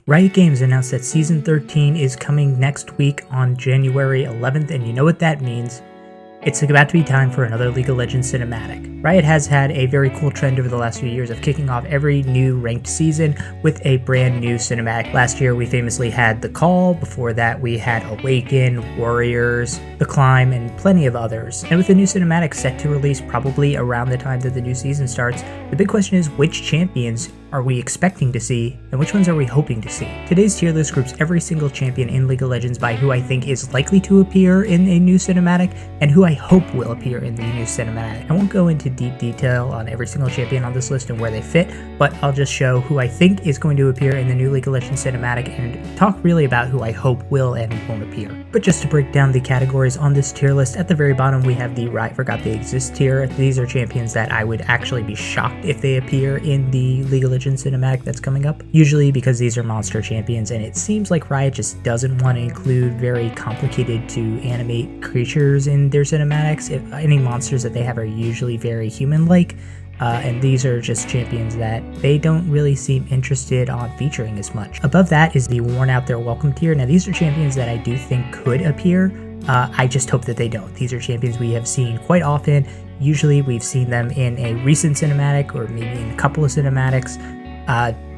Riot Games announced that Season 13 is coming next week on January 11th, and you know what that means. It's about to be time for another League of Legends cinematic. Riot has had a very cool trend over the last few years of kicking off every new ranked season with a brand new cinematic. Last year we famously had The Call, before that we had Awaken, Warriors, The Climb, and plenty of others. And with the new cinematic set to release probably around the time that the new season starts, the big question is which champions are we expecting to see, and which ones are we hoping to see? Today's tier list groups every single champion in League of Legends by who I think is likely to appear in a new cinematic, and who I hope will appear in the new cinematic. I won't go into deep detail on every single champion on this list and where they fit, but I'll just show who I think is going to appear in the new League of Legends cinematic, and talk really about who I hope will and won't appear. But just to break down the categories on this tier list, at the very bottom we have the Riot Forgot They Exist tier. These are champions that I would actually be shocked if they appear in the League of Legends cinematic that's coming up, usually because these are monster champions, and it seems like Riot just doesn't want to include very complicated to animate creatures in their cinematics. If any monsters that they have are usually very human-like, and these are just champions that they don't really seem interested on featuring as much. Above that is the Worn Out Their Welcome tier. Now these are champions that I do think could appear. I just hope that they don't. These are champions we have seen quite often. Usually we've seen them in a recent cinematic or maybe in a couple of cinematics.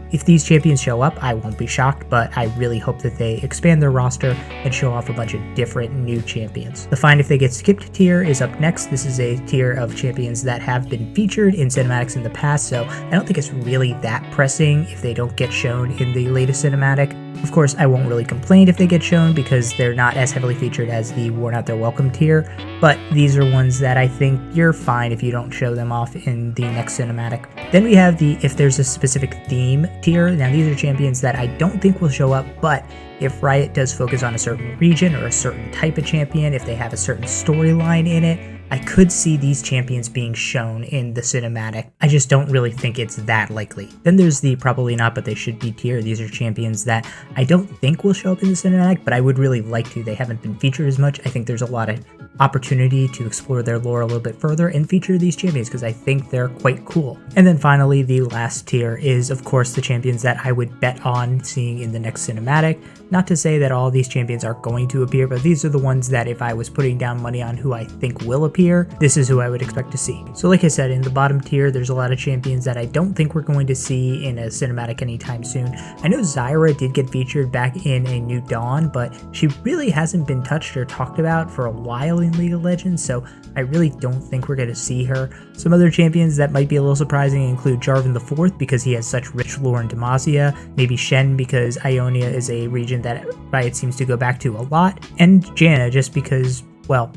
If these champions show up, I won't be shocked, but I really hope that they expand their roster and show off a bunch of different new champions. The Find If They Get Skipped tier is up next. This is a tier of champions that have been featured in cinematics in the past, so I don't think it's really that pressing if they don't get shown in the latest cinematic. Of course, I won't really complain if they get shown because they're not as heavily featured as the Worn Out Their Welcome tier, but these are ones that I think you're fine if you don't show them off in the next cinematic. Then we have the If There's a Specific Theme tier. Now these are champions that I don't think will show up, but if Riot does focus on a certain region or a certain type of champion, if they have a certain storyline in it, I could see these champions being shown in the cinematic. I just don't really think it's that likely. Then there's the Probably Not But They Should Be tier. These are champions that I don't think will show up in the cinematic, but I would really like to. They haven't been featured as much. I think there's a lot of opportunity to explore their lore a little bit further and feature these champions because I think they're quite cool. And then finally, the last tier is of course the champions that I would bet on seeing in the next cinematic. Not to say that all these champions are going to appear, but these are the ones that if I was putting down money on who I think will appear, this is who I would expect to see. So like I said, in the bottom tier, there's a lot of champions that I don't think we're going to see in a cinematic anytime soon. I know Zyra did get featured back in A New Dawn, but she really hasn't been touched or talked about for a while in League of Legends, so I really don't think we're going to see her. Some other champions that might be a little surprising include Jarvan IV because he has such rich lore in Demacia, maybe Shen because Ionia is a region that Riot seems to go back to a lot, and Janna just because, well,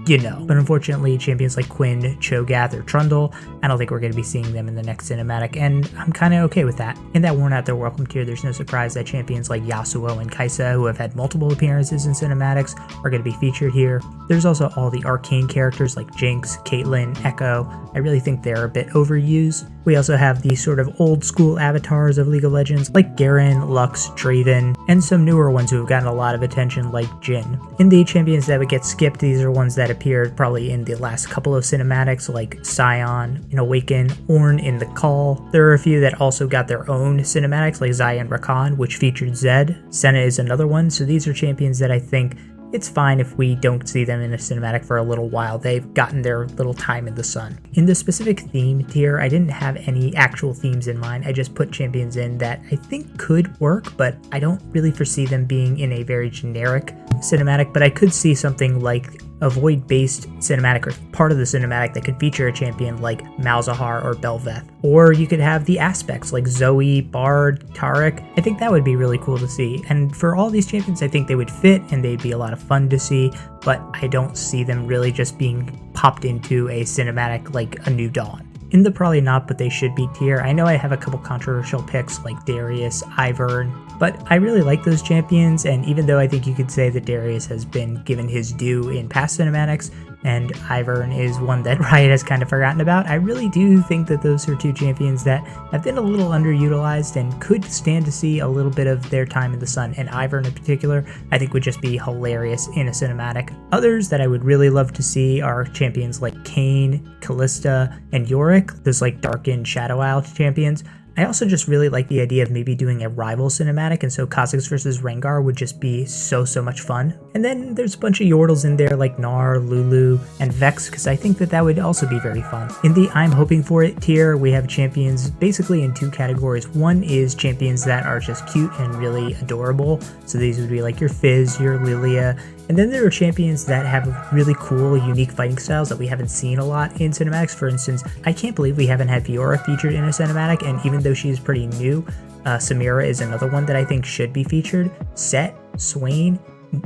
you know. But unfortunately, champions like Quinn, Cho'Gath, or Trundle, I don't think we're going to be seeing them in the next cinematic, and I'm kind of okay with that. In that Worn Out Their Welcome tier, there's no surprise that champions like Yasuo and Kai'Sa, who have had multiple appearances in cinematics, are going to be featured here. There's also all the arcane characters like Jinx, Caitlyn, Echo. I really think they're a bit overused. We also have the sort of old school avatars of League of Legends like Garen, Lux, Draven, and some newer ones who have gotten a lot of attention like Jhin. In the champions that would get skipped, these are ones that appeared probably in the last couple of cinematics like Sion in Awaken, Ornn in The Call. There are a few that also got their own cinematics like Xayah and Rakan, which featured Zed. Senna is another one, so these are champions that I think it's fine if we don't see them in a cinematic for a little while. They've gotten their little time in the sun. In the specific theme tier, I didn't have any actual themes in mind. I just put champions in that I think could work, but I don't really foresee them being in a very generic cinematic, but I could see something like a void-based cinematic or part of the cinematic that could feature a champion like Malzahar or Bel'Veth. Or you could have the aspects like Zoe, Bard, Taric. I think that would be really cool to see. And for all these champions, I think they would fit and they'd be a lot of fun to see, but I don't see them really just being popped into a cinematic like A New Dawn. In the Probably Not But They Should Be tier, I know I have a couple controversial picks like Darius, Ivern, but I really like those champions, and even though I think you could say that Darius has been given his due in past cinematics, and Ivern is one that Riot has kind of forgotten about, I really do think that those are two champions that have been a little underutilized and could stand to see a little bit of their time in the sun, and Ivern in particular I think would just be hilarious in a cinematic. Others that I would really love to see are champions like Kayn, Kalista, and Yorick, those like Darkened Shadow Isle champions. I also just really like the idea of maybe doing a rival cinematic, and so Kha'Zix versus Rengar would just be so much fun. And then there's a bunch of Yordles in there like Gnar, Lulu, and Vex, because I think that would also be very fun. In the I'm hoping for it tier, we have champions basically in two categories. One is champions that are just cute and really adorable, so these would be like your Fizz, your Lilia, and then there are champions that have really cool, unique fighting styles that we haven't seen a lot in cinematics. For instance, I can't believe we haven't had Fiora featured in a cinematic, and even though she is pretty new, Samira is another one that I think should be featured. Set, Swain,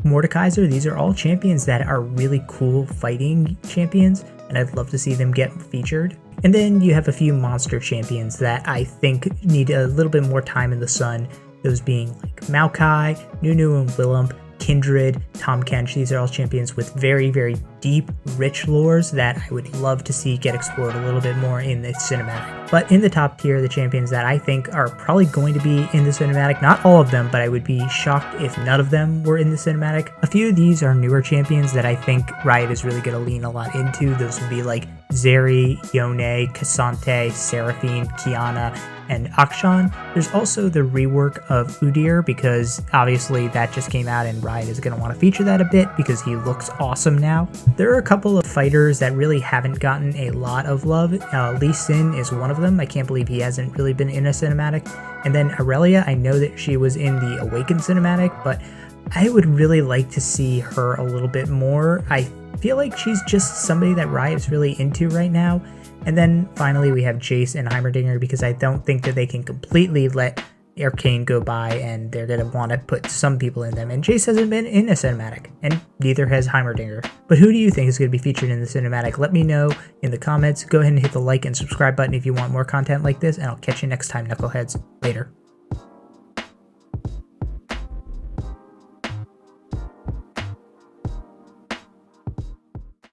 Mordekaiser, these are all champions that are really cool fighting champions, and I'd love to see them get featured. And then you have a few monster champions that I think need a little bit more time in the sun, those being like Maokai, Nunu and Willump, Kindred, Tahm Kench. These are all champions with very deep, rich lores that I would love to see get explored a little bit more in the cinematic. But in the top tier, the champions that I think are probably going to be in the cinematic, not all of them, but I would be shocked if none of them were in the cinematic. A few of these are newer champions that I think Riot is really going to lean a lot into. Those would be like Zeri, Yone, Cassante, Seraphine, Kiana, and Akshan. There's also the rework of Udyr, because obviously that just came out and Riot is going to want to feature that a bit because he looks awesome now. There are a couple of fighters that really haven't gotten a lot of love. Lee Sin is one of them. I can't believe he hasn't really been in a cinematic. And then Aurelia, I know that she was in the Awaken cinematic, but I would really like to see her a little bit more. I feel like she's just somebody that Riot's really into right now. And then finally we have Jace and Heimerdinger, because I don't think that they can completely let Arcane go by, and they're going to want to put some people in them. And Jace hasn't been in a cinematic, and neither has Heimerdinger. But who do you think is going to be featured in the cinematic? Let me know in the comments. Go ahead and hit the like and subscribe button if you want more content like this, and I'll catch you next time, Knuckleheads. Later.